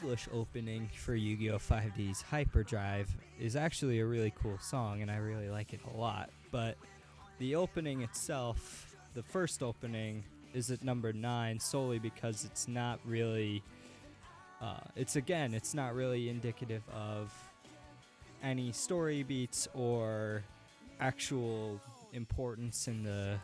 English opening for Yu-Gi-Oh! 5D's Hyperdrive is actually a really cool song, and I really like it a lot. But the opening itself, the first opening, is at number 9 solely because it's not really, it's not really indicative of any story beats or actual importance in the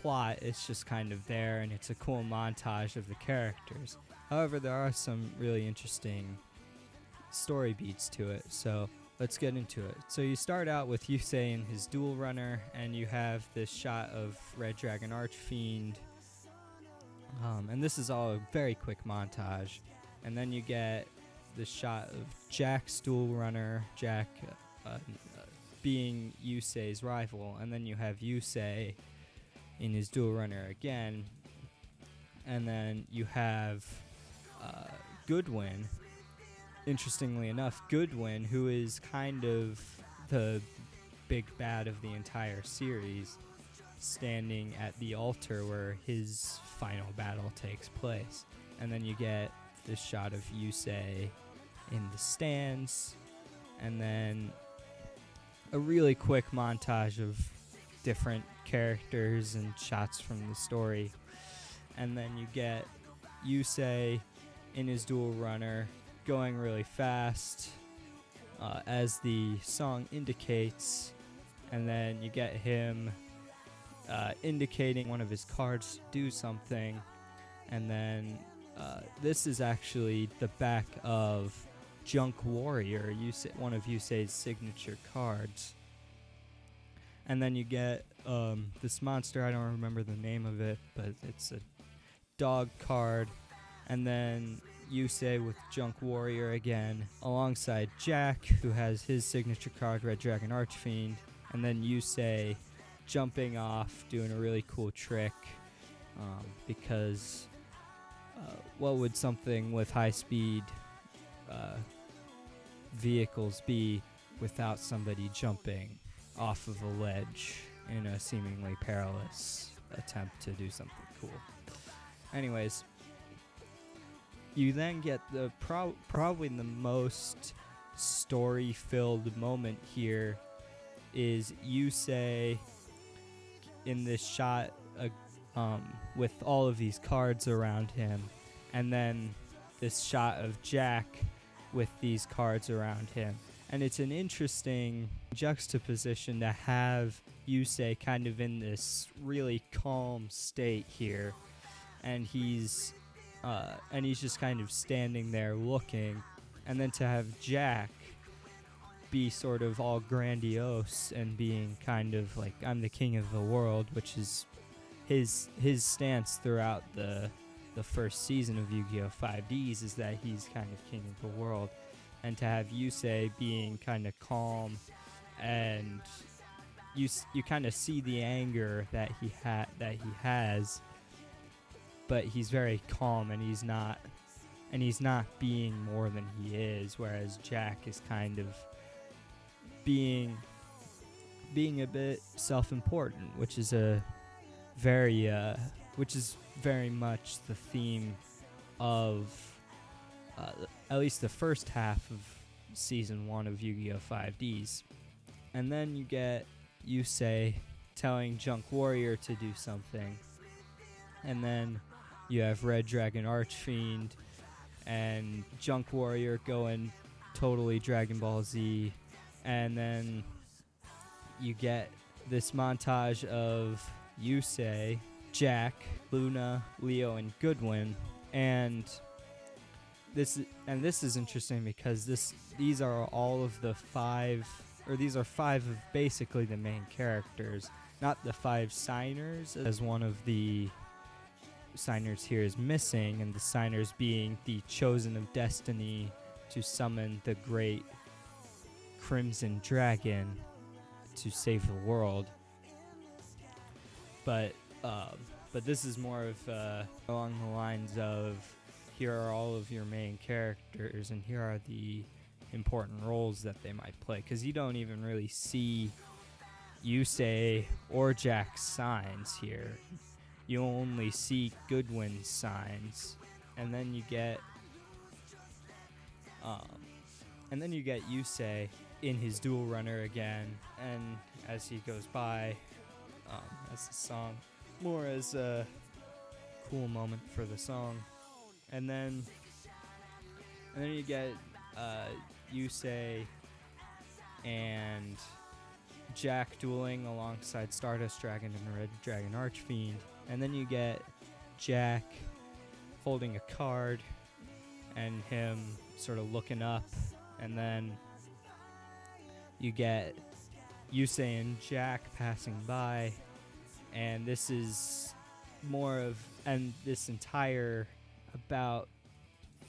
plot. It's just kind of there, and it's a cool montage of the characters. However, there are some really interesting story beats to it, so let's get into it. So you start out with Yusei and his dual runner, and you have this shot of Red Dragon Archfiend, and this is all a very quick montage. And then you get the shot of Jack's dual runner, Jack being Yusei's rival, and then you have Yusei in his dual runner again, and then you have Goodwin. Interestingly enough, Goodwin, who is kind of the big bad of the entire series, standing at the altar where his final battle takes place. And then you get this shot of Yusei in the stands, and then a really quick montage of different characters and shots from the story. And then you get Yusei in his dual runner going really fast, as the song indicates, and then you get him indicating one of his cards to do something, and then this is actually the back of Junk Warrior, one of Yusei's signature cards. And then you get this monster, I don't remember the name of it, but it's a dog card. And then Yusei with Junk Warrior again, alongside Jack, who has his signature card, Red Dragon Archfiend. And then Yusei jumping off, doing a really cool trick, because what would something with high-speed vehicles be without somebody jumping off of a ledge in a seemingly perilous attempt to do something cool. Anyways, you then get the probably the most story-filled moment here is Yusei in this shot with all of these cards around him, and then this shot of Jack with these cards around him. And it's an interesting juxtaposition to have Yusei kind of in this really calm state here, and he's just kind of standing there looking, and then to have Jack be sort of all grandiose and being kind of like, I'm the king of the world, which is his stance throughout the first season of Yu-Gi-Oh! 5Ds, is that he's kind of king of the world. And to have Yusei being kind of calm, and you kind of see the anger that he has, but he's very calm, and he's not being more than he is, whereas Jack is kind of being a bit self-important, which is very much the theme of at least the first half of Season 1 of Yu-Gi-Oh! 5Ds. And then you get Yusei telling Junk Warrior to do something. And then you have Red Dragon Archfiend and Junk Warrior going totally Dragon Ball Z. And then you get this montage of Yusei, Jack, Luna, Leo, and Goodwin. And this is interesting because these are all of the five of basically the main characters, not the 5 signers, as one of the signers here is missing, and the signers being the Chosen of Destiny to summon the great Crimson Dragon to save the world. But this is more of along the lines of, here are all of your main characters, and here are the important roles that they might play, because you don't even really see Yusei or Jack's signs here. You only see Goodwin's signs, and then you get Um, and then you get Yusei in his dual runner again, and as he goes by, as the song, more as a cool moment for the song. And then you get Yusei and Jack dueling alongside Stardust Dragon and Red Dragon Archfiend. And then you get Jack holding a card and him sort of looking up. And then you get Yusei and Jack passing by. And this is more of, and this entire about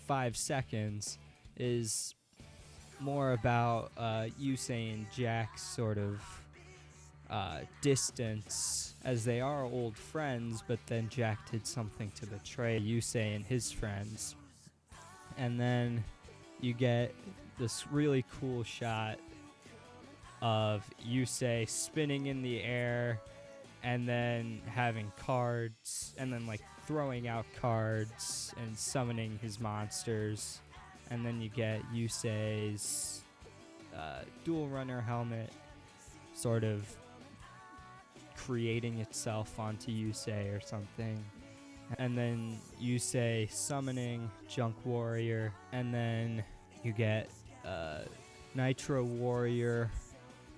5 seconds is more about Yusei and Jack's sort of distance, as they are old friends, but then Jack did something to betray Yusei and his friends. And then you get this really cool shot of Yusei spinning in the air and then having cards, and then like throwing out cards and summoning his monsters. And then you get Yusei's dual runner helmet sort of creating itself onto Yusei or something. And then Yusei summoning Junk Warrior. And then you get Nitro Warrior,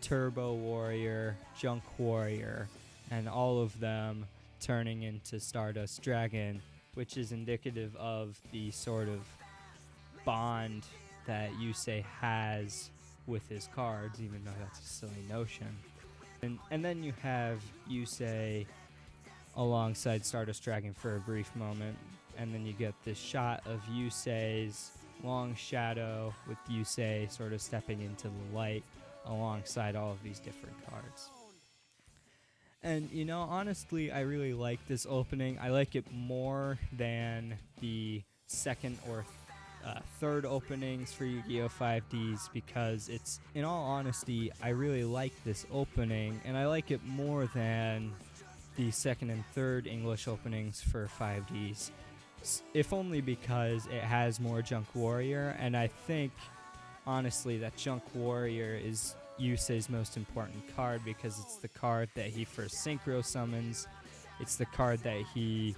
Turbo Warrior, Junk Warrior, and all of them turning into Stardust Dragon, which is indicative of the sort of bond that Yusei has with his cards, even though that's a silly notion. And then you have Yusei alongside Stardust Dragon for a brief moment, and then you get this shot of Yusei's long shadow with Yusei sort of stepping into the light alongside all of these different cards. And, you know, honestly, I really like this opening. I like it more than the second or third openings for Yu-Gi-Oh! 5Ds, because it's, in all honesty, I really like this opening, and I like it more than the second and third English openings for 5Ds, if only because it has more Junk Warrior, and I think, honestly, that Junk Warrior is Yusei's most important card, because it's the card that he first synchro summons. It's the card that he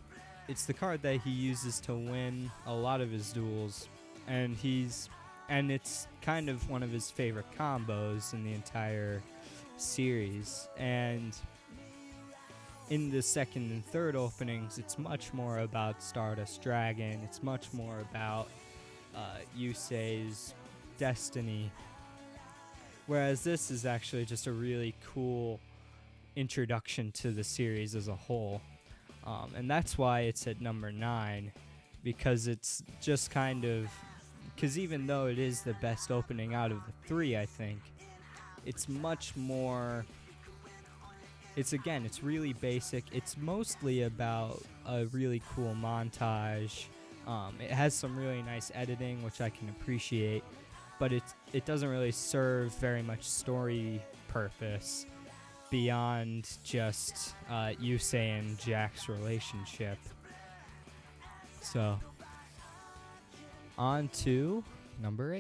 uses to win a lot of his duels, and it's kind of one of his favorite combos in the entire series. And in the second and third openings, it's much more about Stardust Dragon. It's much more about Yusei's destiny. Whereas this is actually just a really cool introduction to the series as a whole. And that's why it's at number 9, because it's just kind of, because even though it is the best opening out of the 3, I think, it's much more, it's really basic. It's mostly about a really cool montage. It has some really nice editing, which I can appreciate, but it doesn't really serve very much story purpose beyond just Yusei and Jack's relationship. So, on to number 8.